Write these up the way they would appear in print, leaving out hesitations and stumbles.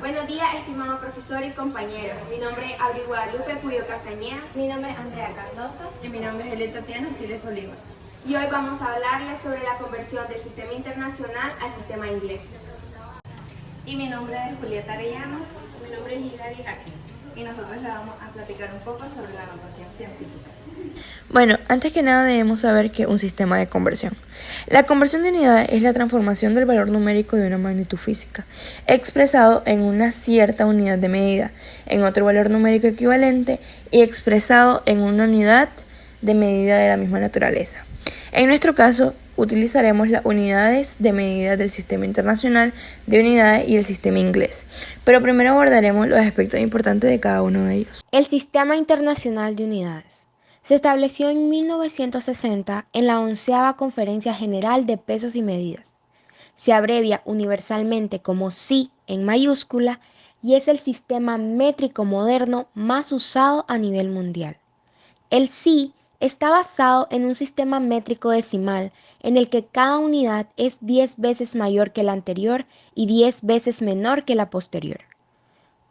Buenos días, estimado profesor y compañeros. Mi nombre es Abril Guadalupe Puyo Castañeda. Mi nombre es Andrea Cardoso. Y mi nombre es Elena Tatiana Siles Olivas. Y hoy vamos a hablarles sobre la conversión del sistema internacional al sistema inglés. Y mi nombre es Julieta Arellano. Mi nombre es Hilary Jaque. Y nosotros le vamos a platicar un poco sobre la notación científica. Bueno, antes que nada debemos saber que un sistema de conversión. La conversión de unidades es la transformación del valor numérico de una magnitud física, expresado en una cierta unidad de medida, en otro valor numérico equivalente y expresado en una unidad de medida de la misma naturaleza. En nuestro caso, utilizaremos las unidades de medida del Sistema Internacional de Unidades y el sistema inglés, pero primero abordaremos los aspectos importantes de cada uno de ellos. El Sistema Internacional de Unidades se estableció en 1960 en la 11ª Conferencia General de Pesos y Medidas. Se abrevia universalmente como SI en mayúscula y es el sistema métrico moderno más usado a nivel mundial. El SI está basado en un sistema métrico decimal en el que cada unidad es 10 veces mayor que la anterior y 10 veces menor que la posterior.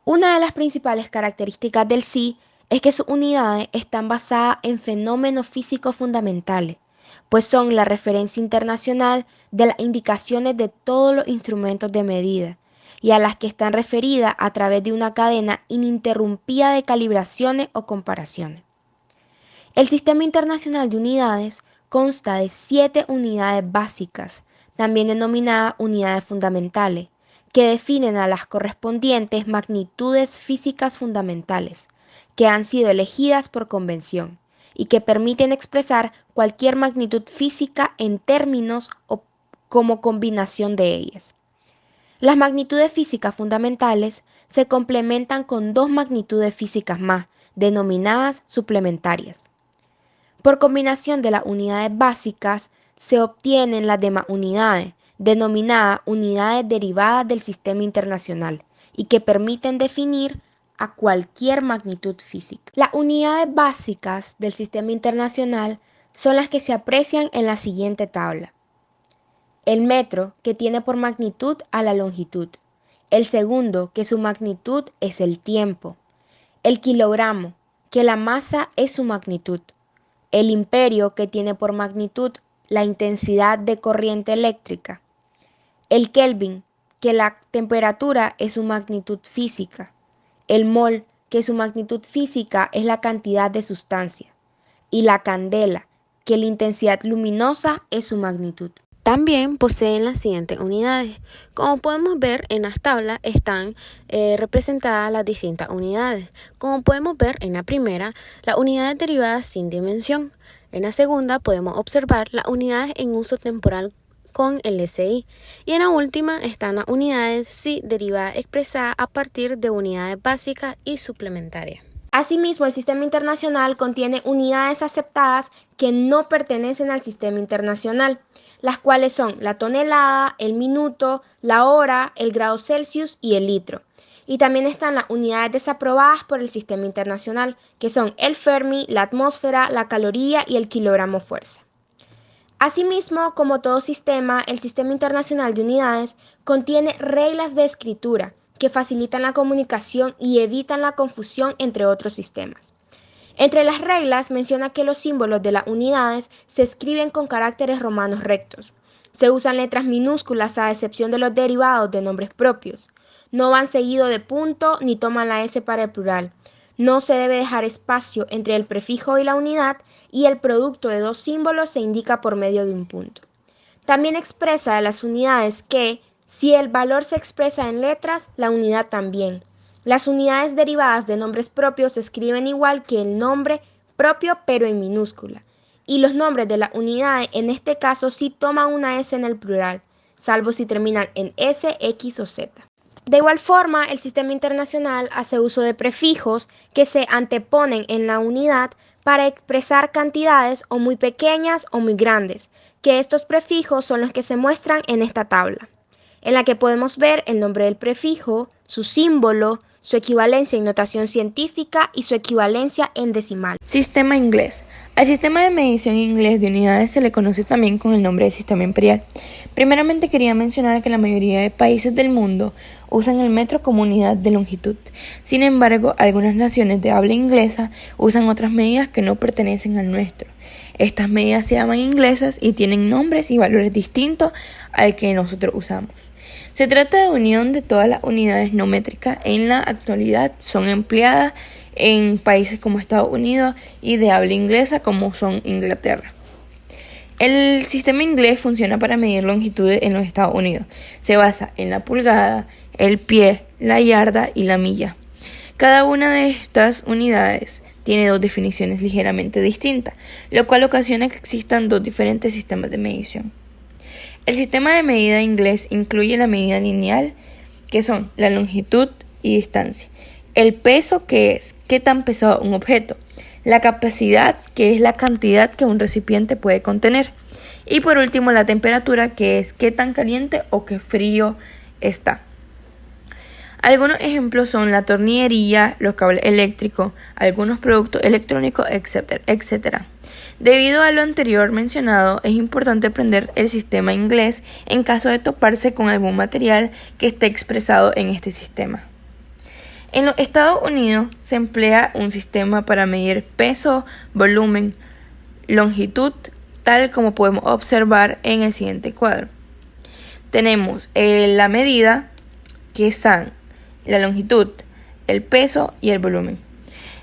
Una de las principales características del SI es que sus unidades están basadas en fenómenos físicos fundamentales, pues son la referencia internacional de las indicaciones de todos los instrumentos de medida y a las que están referidas a través de una cadena ininterrumpida de calibraciones o comparaciones. El Sistema Internacional de Unidades consta de 7 unidades básicas, también denominadas unidades fundamentales, que definen a las correspondientes magnitudes físicas fundamentales, que han sido elegidas por convención y que permiten expresar cualquier magnitud física en términos o como combinación de ellas. Las magnitudes físicas fundamentales se complementan con 2 magnitudes físicas más, denominadas suplementarias. Por combinación de las unidades básicas se obtienen las demás unidades, denominadas unidades derivadas del sistema internacional, y que permiten definir a cualquier magnitud física. Las unidades básicas del sistema internacional son las que se aprecian en la siguiente tabla. El metro, que tiene por magnitud a la longitud. El segundo, que su magnitud es el tiempo. El kilogramo, que la masa es su magnitud. El imperio, que tiene por magnitud la intensidad de corriente eléctrica. El Kelvin, que la temperatura es su magnitud física. El mol, que su magnitud física es la cantidad de sustancia. Y la candela, que la intensidad luminosa es su magnitud. También poseen las siguientes unidades. Como podemos ver en las tablas están representadas las distintas unidades. Como podemos ver en la primera, las unidades derivadas sin dimensión. En la segunda podemos observar las unidades en uso temporal con el SI. Y en la última están las unidades SI derivadas expresadas a partir de unidades básicas y suplementarias. Asimismo, el sistema internacional contiene unidades aceptadas que no pertenecen al sistema internacional, las cuales son la tonelada, el minuto, la hora, el grado Celsius y el litro. Y también están las unidades desaprobadas por el sistema internacional, que son el Fermi, la atmósfera, la caloría y el kilogramo fuerza. Asimismo, como todo sistema, el sistema internacional de unidades contiene reglas de escritura que facilitan la comunicación y evitan la confusión entre otros sistemas. Entre las reglas menciona que los símbolos de las unidades se escriben con caracteres romanos rectos. Se usan letras minúsculas a excepción de los derivados de nombres propios. No van seguido de punto ni toman la S para el plural. No se debe dejar espacio entre el prefijo y la unidad y el producto de 2 símbolos se indica por medio de un punto. También expresa de las unidades que, si el valor se expresa en letras, la unidad también. Las unidades derivadas de nombres propios se escriben igual que el nombre propio pero en minúscula. Y los nombres de las unidades en este caso sí toman una S en el plural, salvo si terminan en S, X o Z. De igual forma, el sistema internacional hace uso de prefijos que se anteponen en la unidad para expresar cantidades o muy pequeñas o muy grandes, que estos prefijos son los que se muestran en esta tabla. en la que podemos ver el nombre del prefijo, su símbolo, su equivalencia en notación científica y su equivalencia en decimal. Sistema inglés. Al sistema de medición inglés de unidades se le conoce también con el nombre de sistema imperial. Primeramente quería mencionar que la mayoría de países del mundo usan el metro como unidad de longitud. Sin embargo, algunas naciones de habla inglesa usan otras medidas que no pertenecen al nuestro. Estas medidas se llaman inglesas y tienen nombres y valores distintos al que nosotros usamos. Se trata de unión de todas las unidades no métricas. En la actualidad son empleadas en países como Estados Unidos y de habla inglesa como son Inglaterra. El sistema inglés funciona para medir longitudes en los Estados Unidos. Se basa en la pulgada, el pie, la yarda y la milla. Cada una de estas unidades tiene dos definiciones ligeramente distintas, lo cual ocasiona que existan dos diferentes sistemas de medición. El sistema de medida inglés incluye la medida lineal, que son la longitud y distancia, el peso, que es qué tan pesado un objeto, la capacidad, que es la cantidad que un recipiente puede contener, y por último la temperatura, que es qué tan caliente o qué frío está. Algunos ejemplos son la tornillería, los cables eléctricos, algunos productos electrónicos, etc. Debido a lo anterior mencionado, es importante aprender el sistema inglés en caso de toparse con algún material que esté expresado en este sistema. En los Estados Unidos se emplea un sistema para medir peso, volumen, longitud, tal como podemos observar en el siguiente cuadro. Tenemos la medida, que son la longitud, el peso y el volumen.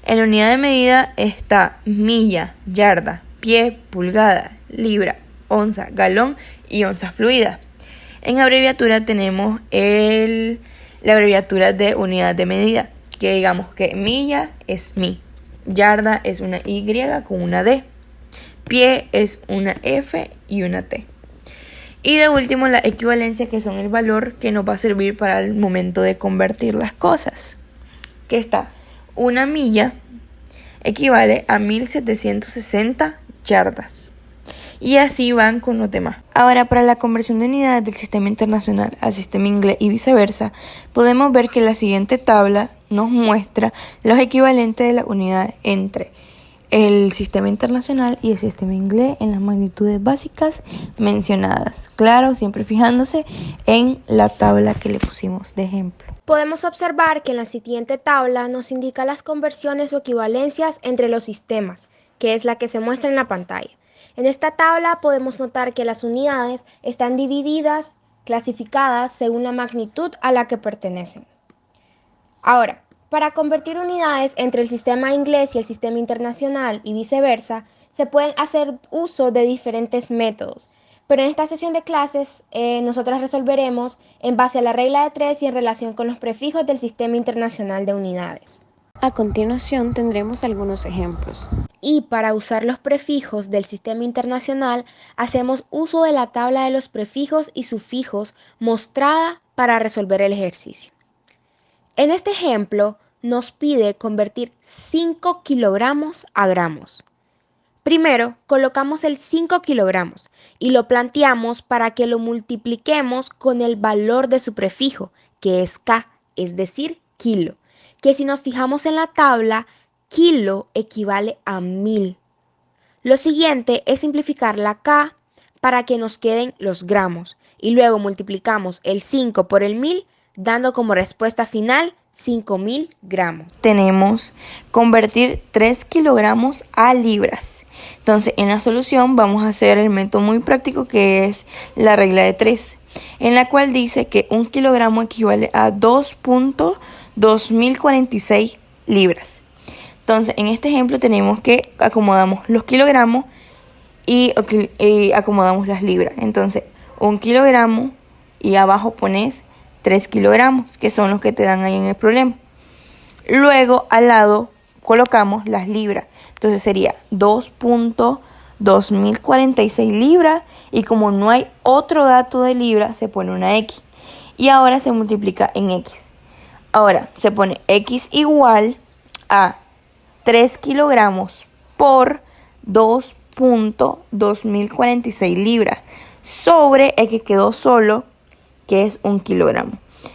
En la unidad de medida está milla, yarda, pie, pulgada, libra, onza, galón y onza fluida. En abreviatura tenemos la abreviatura de unidad de medida, que digamos que milla es mi, yarda es una Y con una D, pie es una F y una T. Y de último la equivalencia, que son el valor que nos va a servir para el momento de convertir las cosas. Que está, una milla equivale a 1760 yardas. Y así van con los demás. Ahora, para la conversión de unidades del sistema internacional al sistema inglés y viceversa, podemos ver que la siguiente tabla nos muestra los equivalentes de las unidades entre el sistema internacional y el sistema inglés en las magnitudes básicas mencionadas. Claro, siempre fijándose en la tabla que le pusimos de ejemplo. Podemos observar que en la siguiente tabla nos indica las conversiones o equivalencias entre los sistemas, que es la que se muestra en la pantalla. En esta tabla podemos notar que las unidades están divididas, clasificadas según la magnitud a la que pertenecen. Ahora, para convertir unidades entre el sistema inglés y el sistema internacional y viceversa, se pueden hacer uso de diferentes métodos. Pero en esta sesión de clases nosotros resolveremos en base a la regla de 3 y en relación con los prefijos del sistema internacional de unidades. A continuación tendremos algunos ejemplos. Y para usar los prefijos del sistema internacional, hacemos uso de la tabla de los prefijos y sufijos mostrada para resolver el ejercicio. En este ejemplo, nos pide convertir 5 kilogramos a gramos. Primero, colocamos el 5 kilogramos y lo planteamos para que lo multipliquemos con el valor de su prefijo, que es K, es decir, kilo, que si nos fijamos en la tabla, kilo equivale a 1000. Lo siguiente es simplificar la K para que nos queden los gramos y luego multiplicamos el 5 por el 1000, dando como respuesta final 5000 gramos. Tenemos convertir 3 kilogramos a libras. Entonces, en la solución vamos a hacer el método muy práctico, que es la regla de 3, en la cual dice que 1 kilogramo equivale a 2.2046 libras. Entonces, en este ejemplo tenemos que acomodamos los kilogramos y acomodamos las libras. Entonces, 1 kilogramo y abajo pones 3 kilogramos, que son los que te dan ahí en el problema. Luego, al lado, colocamos las libras. Entonces sería 2.2046 libras. Y como no hay otro dato de libras, se pone una X. Y ahora se multiplica en X. Ahora se pone X igual a 3 kilogramos por 2.2046 libras. Sobre el que quedó solo, que es 1 kilogramo.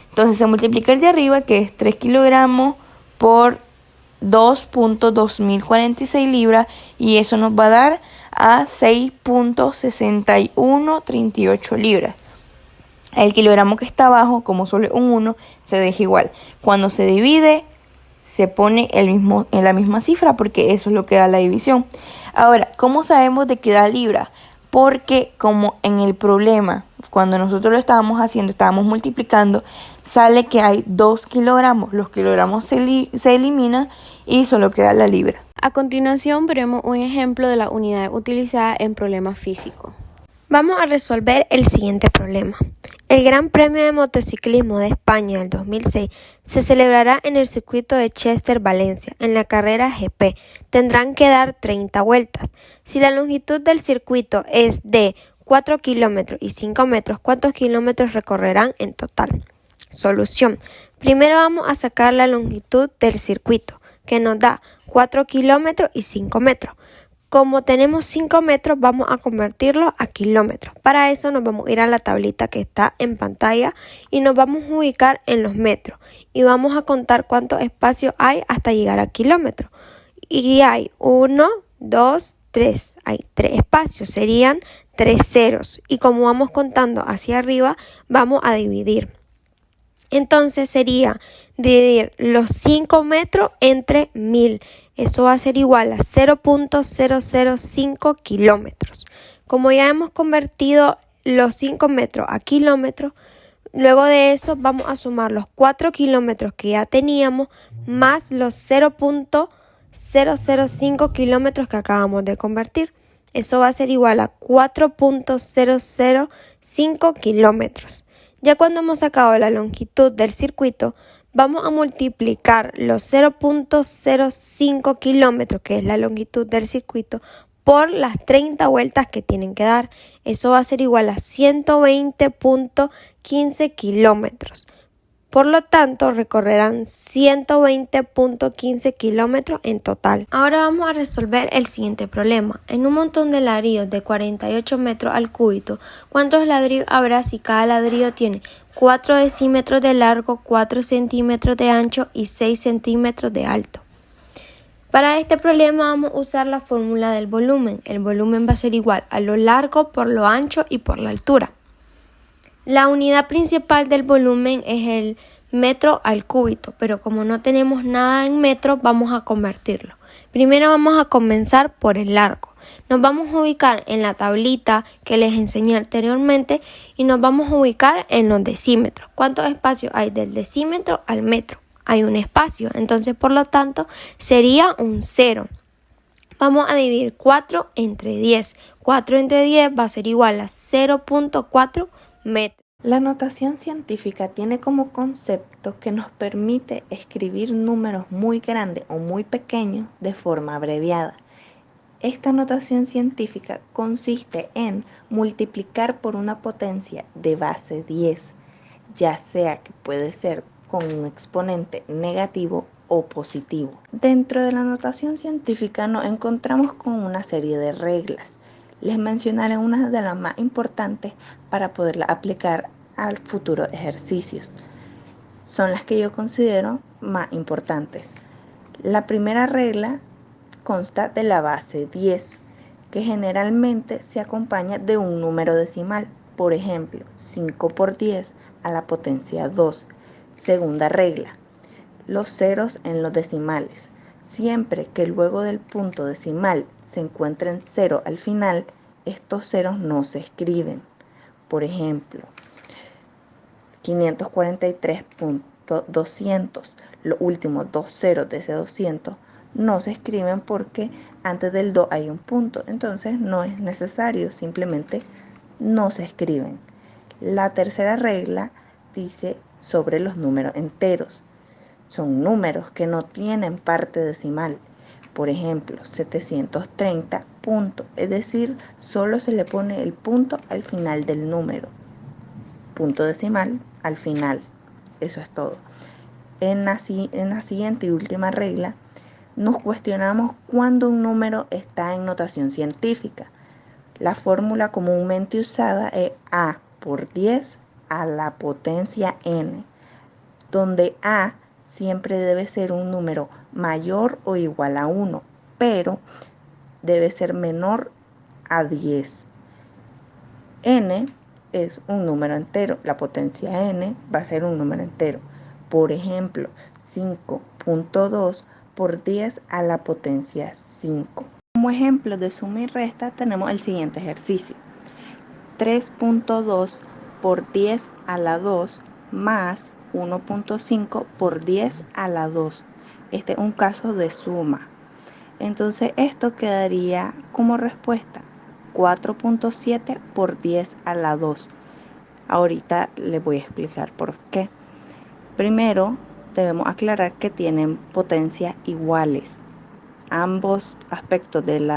Entonces se multiplica el de arriba, que es 3 kilogramos por 2.2046 libras, y eso nos va a dar a 6.6138 libras. El kilogramo que está abajo, como solo es un 1, se deja igual. Cuando se divide, se pone en la misma cifra, porque eso es lo que da la división. Ahora, ¿cómo sabemos de qué da libra? Porque como en el problema, cuando nosotros lo estábamos haciendo, estábamos multiplicando, sale que hay 2 kilogramos. Los kilogramos se eliminan y solo queda la libra. A continuación veremos un ejemplo de la unidad utilizada en problemas físicos. Vamos a resolver el siguiente problema. El Gran Premio de Motociclismo de España del 2006 se celebrará en el circuito de Chester, Valencia, en la carrera GP. Tendrán que dar 30 vueltas. Si la longitud del circuito es de 4 kilómetros y 5 metros, ¿cuántos kilómetros recorrerán en total? Solución. Primero vamos a sacar la longitud del circuito, que nos da 4 kilómetros y 5 metros. Como tenemos 5 metros, vamos a convertirlo a kilómetros. Para eso nos vamos a ir a la tablita que está en pantalla y nos vamos a ubicar en los metros. Y vamos a contar cuántos espacios hay hasta llegar a kilómetros. Y hay 1, 2, 3. Hay 3 espacios, serían 3 ceros. Y como vamos contando hacia arriba, vamos a dividir. Entonces sería dividir los 5 metros entre 1000. Eso va a ser igual a 0.005 kilómetros. Como ya hemos convertido los 5 metros a kilómetros, luego de eso vamos a sumar los 4 kilómetros que ya teníamos más los 0.005 kilómetros que acabamos de convertir. Eso va a ser igual a 4.005 kilómetros. Ya cuando hemos sacado la longitud del circuito, vamos a multiplicar los 0.05 kilómetros, que es la longitud del circuito, por las 30 vueltas que tienen que dar. Eso va a ser igual a 120.15 kilómetros. Por lo tanto, recorrerán 120.15 kilómetros en total. Ahora vamos a resolver el siguiente problema. En un montón de ladrillos de 48 metros al cúbito, ¿cuántos ladrillos habrá si cada ladrillo tiene 4 decímetros de largo, 4 centímetros de ancho y 6 centímetros de alto? Para este problema vamos a usar la fórmula del volumen. El volumen va a ser igual a lo largo por lo ancho y por la altura. La unidad principal del volumen es el metro al cúbito, pero como no tenemos nada en metros, vamos a convertirlo. Primero vamos a comenzar por el largo. Nos vamos a ubicar en la tablita que les enseñé anteriormente y nos vamos a ubicar en los decímetros. ¿Cuántos espacios hay del decímetro al metro? Hay un espacio, entonces por lo tanto sería un 0. Vamos a dividir 4 entre 10. 4 entre 10 va a ser igual a 0.4 metros. La notación científica tiene como concepto que nos permite escribir números muy grandes o muy pequeños de forma abreviada. Esta notación científica consiste en multiplicar por una potencia de base 10, ya sea que puede ser con un exponente negativo o positivo. Dentro de la notación científica nos encontramos con una serie de reglas. Les mencionaré unas de las más importantes para poderlas aplicar a futuros ejercicios. Son las que yo considero más importantes. La primera regla consta de la base 10, que generalmente se acompaña de un número decimal. Por ejemplo, 5 por 10 a la potencia 2. Segunda regla, los ceros en los decimales. Siempre que luego del punto decimal se encuentren 0 al final, estos ceros no se escriben. Por ejemplo, 543.200, los últimos dos ceros de ese 200 no se escriben porque antes del 2 hay un punto, entonces no es necesario, simplemente no se escriben. La tercera regla dice sobre los números enteros. Son números que no tienen parte decimal. Por ejemplo, 730 puntos, es decir, solo se le pone el punto al final del número. Punto decimal al final. Eso es todo. En la siguiente y última regla, nos cuestionamos cuándo un número está en notación científica. La fórmula comúnmente usada es A por 10 a la potencia n, donde a siempre debe ser un número mayor o igual a 1, pero debe ser menor a 10. N es un número entero, la potencia n va a ser un número entero. Por ejemplo, 5.2 por 10 a la potencia 5. Como ejemplo de suma y resta tenemos el siguiente ejercicio. 3.2 por 10 a la 2 más 1.5 por 10 a la 2. Este es un caso de suma. Entonces esto quedaría como respuesta 4.7 por 10 a la 2. Ahorita les voy a explicar por qué. Primero debemos aclarar que tienen potencias iguales. Ambos aspectos del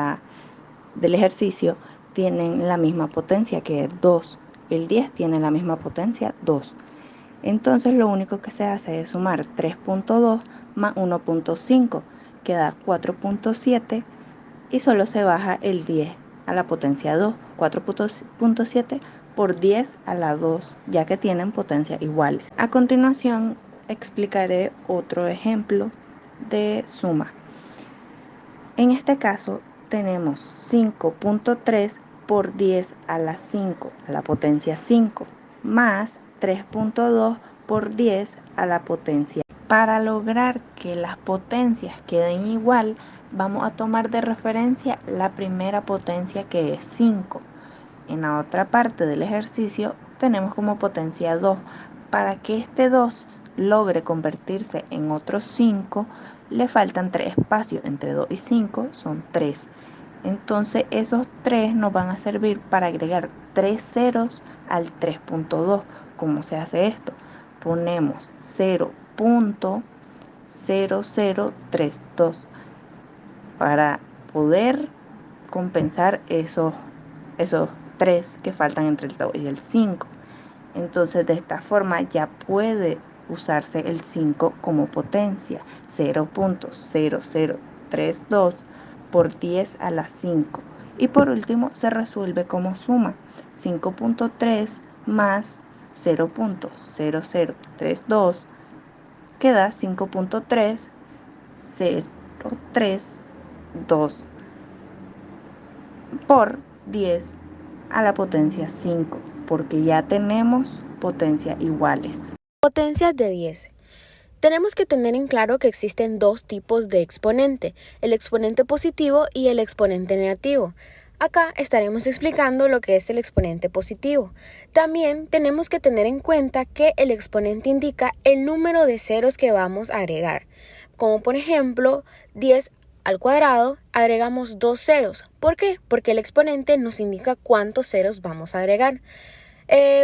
ejercicio tienen la misma potencia, que es 2. El 10 tiene la misma potencia, 2. Entonces lo único que se hace es sumar 3.2 más 1.5, que da 4.7, y solo se baja el 10 a la potencia 2, 4.7 por 10 a la 2, ya que tienen potencias iguales. A continuación explicaré otro ejemplo de suma. En este caso tenemos 5.3 por 10 a la 5 a la potencia 5 más 3.2 por 10 a la potencia. Para lograr que las potencias queden igual, vamos a tomar de referencia la primera potencia, que es 5. En la otra parte del ejercicio tenemos como potencia 2. Para que este 2 logre convertirse en otro 5, le faltan 3 espacios. Entre 2 y 5 son 3. Entonces esos 3 nos van a servir para agregar 3 ceros al 3.2. ¿Cómo se hace esto? Ponemos 0.0032 para poder compensar esos 3 que faltan entre el 2 y el 5. Entonces de esta forma ya puede usarse el 5 como potencia. 0.0032 por 10 a la 5. Y por último se resuelve como suma. 5.3 más 0.0032 que da 5.30332 por 10 a la potencia 5, porque ya tenemos potencias iguales. Potencias de 10. Tenemos que tener en claro que existen dos tipos de exponente, el exponente positivo y el exponente negativo. Acá estaremos explicando lo que es el exponente positivo. También tenemos que tener en cuenta que el exponente indica el número de ceros que vamos a agregar. Como por ejemplo, 10 al cuadrado agregamos 2 ceros. ¿Por qué? Porque el exponente nos indica cuántos ceros vamos a agregar.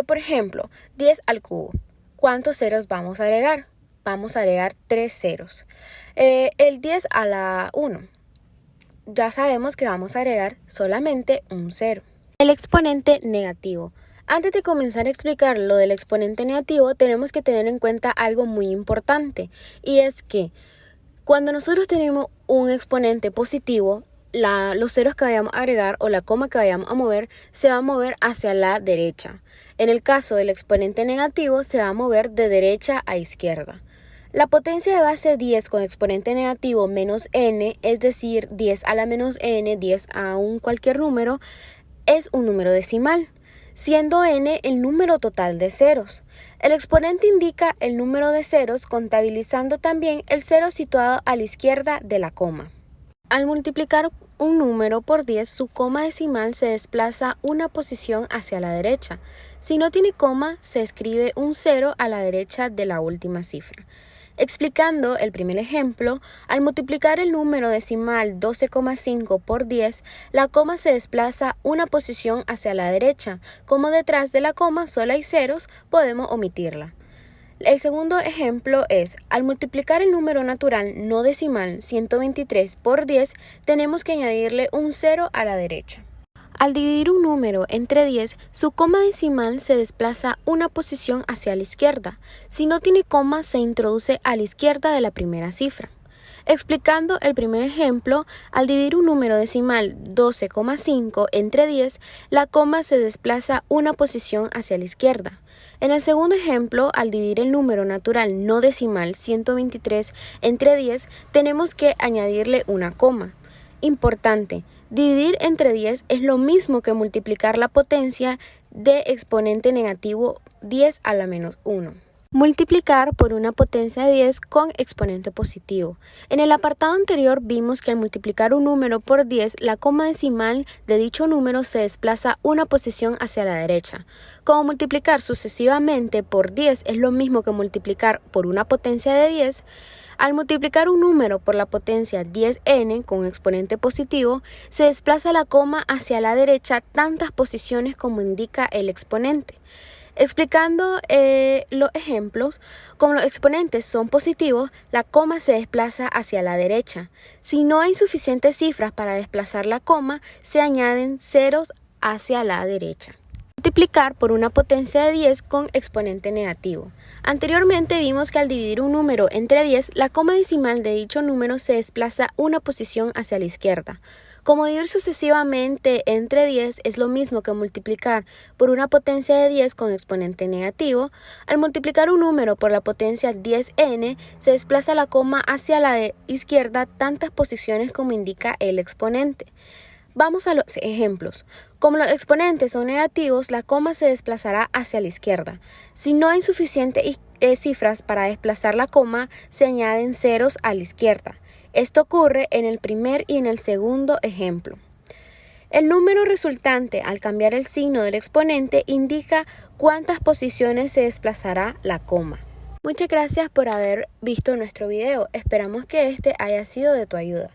Por ejemplo, 10 al cubo. ¿Cuántos ceros vamos a agregar? Vamos a agregar 3 ceros. El 10 a la 1. Ya sabemos que vamos a agregar solamente un 0. El exponente negativo. Antes de comenzar a explicar lo del exponente negativo, tenemos que tener en cuenta algo muy importante, y es que cuando nosotros tenemos un exponente positivo, los ceros que vayamos a agregar o la coma que vayamos a mover se va a mover hacia la derecha. En el caso del exponente negativo, se va a mover de derecha a izquierda. La potencia de base 10 con exponente negativo menos n, es decir, 10 a la menos n, 10 a un cualquier número, es un número decimal, siendo n el número total de ceros. El exponente indica el número de ceros, contabilizando también el cero situado a la izquierda de la coma. Al multiplicar un número por 10, su coma decimal se desplaza una posición hacia la derecha. Si no tiene coma, se escribe un 0 a la derecha de la última cifra. Explicando el primer ejemplo, al multiplicar el número decimal 12,5 por 10, la coma se desplaza una posición hacia la derecha. Como detrás de la coma solo hay ceros, podemos omitirla. El segundo ejemplo es, al multiplicar el número natural no decimal 123 por 10, tenemos que añadirle un 0 a la derecha. Al dividir un número entre 10, su coma decimal se desplaza una posición hacia la izquierda. Si no tiene coma, se introduce a la izquierda de la primera cifra. Explicando el primer ejemplo, al dividir un número decimal 12,5 entre 10, la coma se desplaza una posición hacia la izquierda. En el segundo ejemplo, al dividir el número natural no decimal 123 entre 10, tenemos que añadirle una coma. Importante, dividir entre 10 es lo mismo que multiplicar la potencia de exponente negativo 10 a la menos 1. Multiplicar por una potencia de 10 con exponente positivo. En el apartado anterior vimos que al multiplicar un número por 10, la coma decimal de dicho número se desplaza una posición hacia la derecha. Como multiplicar sucesivamente por 10 es lo mismo que multiplicar por una potencia de 10, al multiplicar un número por la potencia 10n con exponente positivo, se desplaza la coma hacia la derecha tantas posiciones como indica el exponente. Explicando los ejemplos, como los exponentes son positivos, la coma se desplaza hacia la derecha. Si no hay suficientes cifras para desplazar la coma, se añaden ceros hacia la derecha. Multiplicar por una potencia de 10 con exponente negativo. Anteriormente vimos que al dividir un número entre 10, la coma decimal de dicho número se desplaza una posición hacia la izquierda. Como dividir sucesivamente entre 10 es lo mismo que multiplicar por una potencia de 10 con exponente negativo, al multiplicar un número por la potencia 10n se desplaza la coma hacia la izquierda tantas posiciones como indica el exponente. Vamos a los ejemplos. Como los exponentes son negativos, la coma se desplazará hacia la izquierda. Si no hay suficientes cifras para desplazar la coma, se añaden ceros a la izquierda. Esto ocurre en el primer y en el segundo ejemplo. El número resultante al cambiar el signo del exponente indica cuántas posiciones se desplazará la coma. Muchas gracias por haber visto nuestro video. Esperamos que este haya sido de tu ayuda.